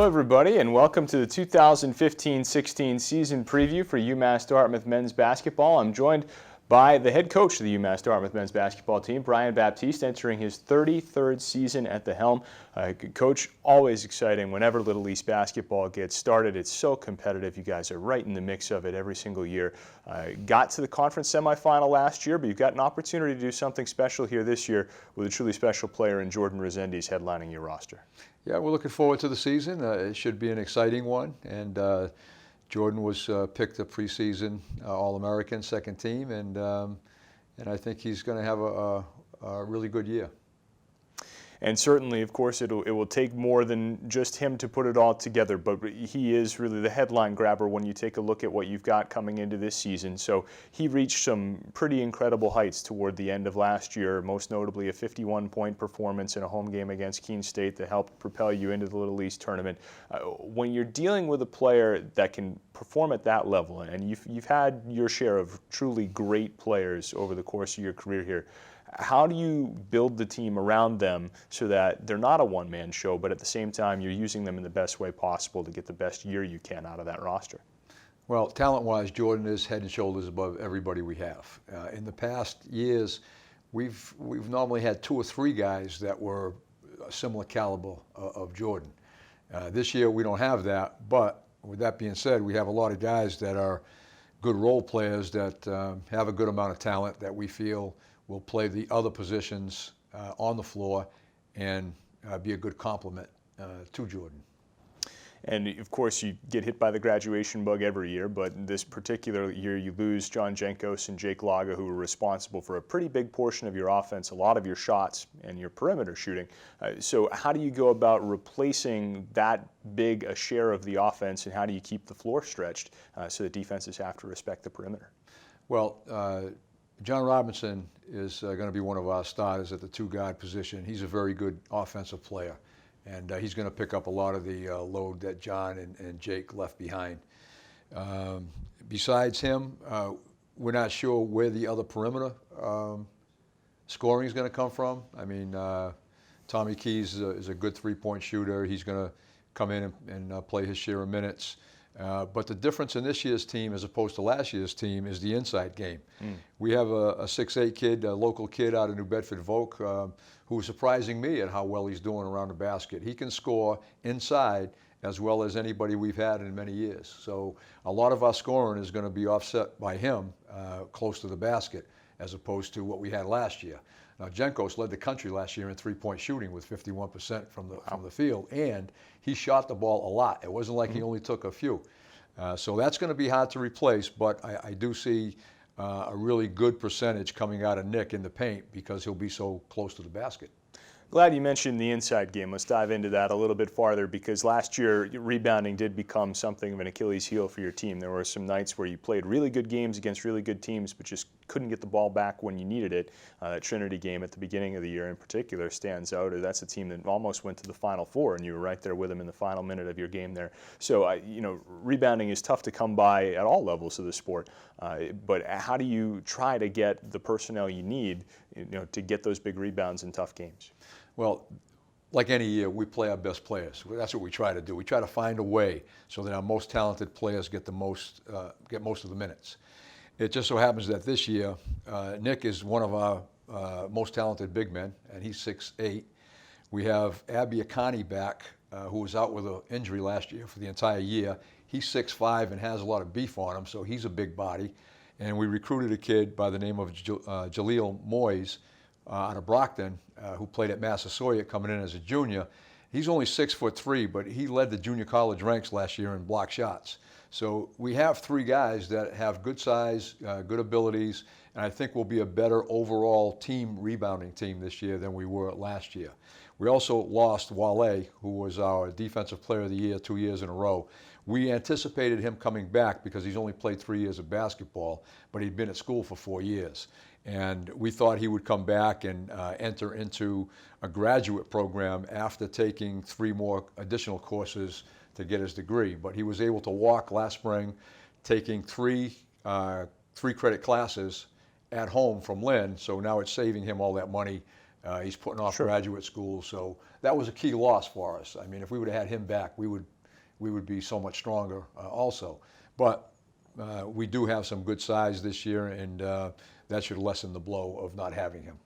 Hello, everybody, and welcome to the 2015-16 season preview for UMass Dartmouth men's basketball. I'm joined by the head coach of the UMass Dartmouth men's basketball team, Brian Baptiste, entering his 33rd season at the helm. Coach, always exciting whenever Little East basketball gets started. It's so competitive. You guys are right in the mix of it every single year. Got to the conference semifinal last year, but you've got an opportunity to do something special here this year with a truly special player in Jordan Resendiz headlining your roster. Yeah, we're looking forward to the season. It should be an exciting one. And Jordan was picked a preseason All-American, second team, and I think he's going to have a really good year. And certainly, of course, it will take more than just him to put it all together, but he is really the headline grabber when you take a look at what you've got coming into this season. So he reached some pretty incredible heights toward the end of last year, most notably a 51-point performance in a home game against Keene State that helped propel you into the Little East tournament. When you're dealing with a player that can perform at that level, and you've had your share of truly great players over the course of your career here, how do you build the team around them so that they're not a one-man show, but at the same time you're using them in the best way possible to get the best year you can out of that roster? Well, talent-wise, Jordan is head and shoulders above everybody we have. In the past years, we've normally had two or three guys that were a similar caliber of Jordan. This year we don't have that, but with that being said, we have a lot of guys that are good role players that have a good amount of talent that we feel will play the other positions on the floor and be a good complement to Jordan. And of course, you get hit by the graduation bug every year, but this particular year you lose John Jenkos and Jake Laga, who were responsible for a pretty big portion of your offense, a lot of your shots and your perimeter shooting. So how do you go about replacing that big a share of the offense, and how do you keep the floor stretched so that defenses have to respect the perimeter? Well, John Robinson is going to be one of our starters at the two-guard position. He's a very good offensive player, and he's going to pick up a lot of the load that John and Jake left behind. Besides him, we're not sure where the other perimeter scoring is going to come from. I mean, Tommy Keys is a good three-point shooter. He's going to come in and play his share of minutes. But the difference in this year's team as opposed to last year's team is the inside game. We have a 6'8" kid, a local kid out of New Bedford Vogue, who is surprising me at how well he's doing around the basket. He can score inside as well as anybody we've had in many years. So a lot of our scoring is going to be offset by him close to the basket as opposed to what we had last year. Now, Jenkos led the country last year in three-point shooting with 51% from the field, and he shot the ball a lot. It wasn't like he only took a few. So that's going to be hard to replace, but I do see a really good percentage coming out of Nick in the paint because he'll be so close to the basket. Glad you mentioned the inside game. Let's dive into that a little bit farther, because last year rebounding did become something of an Achilles heel for your team. There were some nights where you played really good games against really good teams but just couldn't get the ball back when you needed it. That Trinity game at the beginning of the year in particular stands out. That's a team that almost went to the Final Four, and you were right there with them in the final minute of your game there. So, rebounding is tough to come by at all levels of the sport. But how do you try to get the personnel you need, to get those big rebounds in tough games? Well, like any year, we play our best players. That's what we try to do. We try to find a way so that our most talented players get most of the minutes. It just so happens that this year, Nick is one of our most talented big men, and he's 6'8". We have Abby Akani back, who was out with an injury last year for the entire year. He's 6'5" and has a lot of beef on him, so he's a big body. And we recruited a kid by the name of Jaleel Moyes out of Brockton, who played at Massasoit coming in as a junior. He's only 6'3", but he led the junior college ranks last year in block shots. So we have three guys that have good size, good abilities, and I think we'll be a better overall team rebounding team this year than we were last year. We also lost Wale, who was our Defensive Player of the Year 2 years in a row. We anticipated him coming back because he's only played 3 years of basketball, but he'd been at school for 4 years. And we thought he would come back and enter into a graduate program after taking 3 more additional courses to get his degree. But he was able to walk last spring, taking 3 credit classes at home from Lynn, so now it's saving him all that money. He's putting off graduate school, so that was a key loss for us. I mean, if we would have had him back, we would we would be so much stronger also. But we do have some good size this year, and that should lessen the blow of not having him.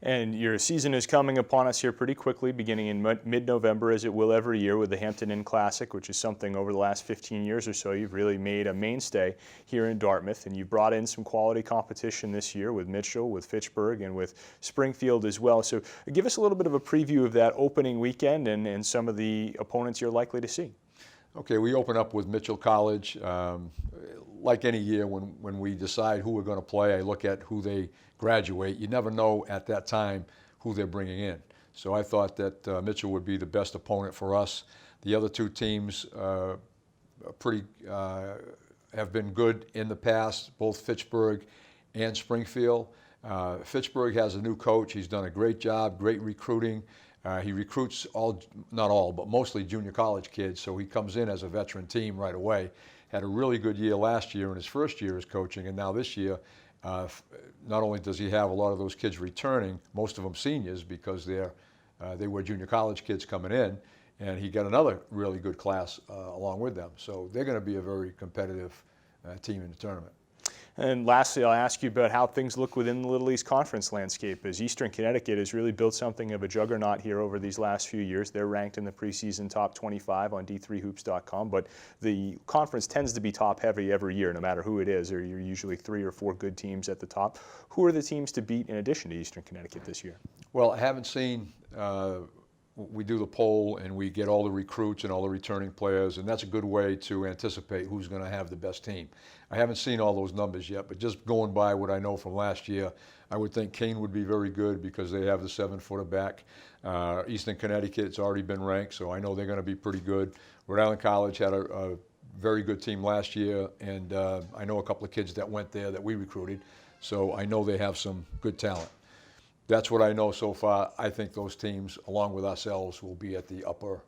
And your season is coming upon us here pretty quickly, beginning in mid-November, as it will every year, with the Hampton Inn Classic, which is something over the last 15 years or so you've really made a mainstay here in Dartmouth. And you've brought in some quality competition this year with Mitchell, with Fitchburg, and with Springfield as well. So give us a little bit of a preview of that opening weekend and some of the opponents you're likely to see. Okay, we open up with Mitchell College. Like any year, when we decide who we're going to play, I look at who they graduate. You never know at that time who they're bringing in. So I thought that Mitchell would be the best opponent for us. The other two teams have been good in the past, both Fitchburg and Springfield. Fitchburg has a new coach. He's done a great job, great recruiting. He recruits not all, but mostly junior college kids, so he comes in as a veteran team right away. Had a really good year last year in his first year as coaching, and now this year, not only does he have a lot of those kids returning, most of them seniors because they were junior college kids coming in, and he got another really good class along with them. So they're going to be a very competitive team in the tournament. And lastly, I'll ask you about how things look within the Little East Conference landscape, as Eastern Connecticut has really built something of a juggernaut here over these last few years. They're ranked in the preseason top 25 on d3hoops.com, but the conference tends to be top-heavy every year, no matter who it is. There are usually 3 or 4 good teams at the top. Who are the teams to beat in addition to Eastern Connecticut this year? Well, I haven't seen we do the poll and we get all the recruits and all the returning players, and that's a good way to anticipate who's going to have the best team. I haven't seen all those numbers yet, but just going by what I know from last year, I would think Keene would be very good because they have the 7-footer back. Eastern Connecticut's already been ranked, so I know they're going to be pretty good. Rhode Island College had a very good team last year, and I know a couple of kids that went there that we recruited, so I know they have some good talent. That's what I know so far. I think those teams, along with ourselves, will be at the upper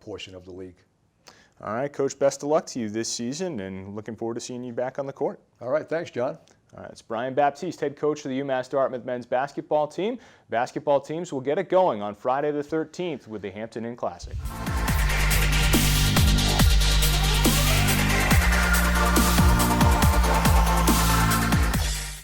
portion of the league. All right, Coach, best of luck to you this season, and looking forward to seeing you back on the court. All right, thanks, John. All right, it's Brian Baptiste, head coach of the UMass Dartmouth men's basketball team. Basketball teams will get it going on Friday the 13th with the Hampton Inn Classic.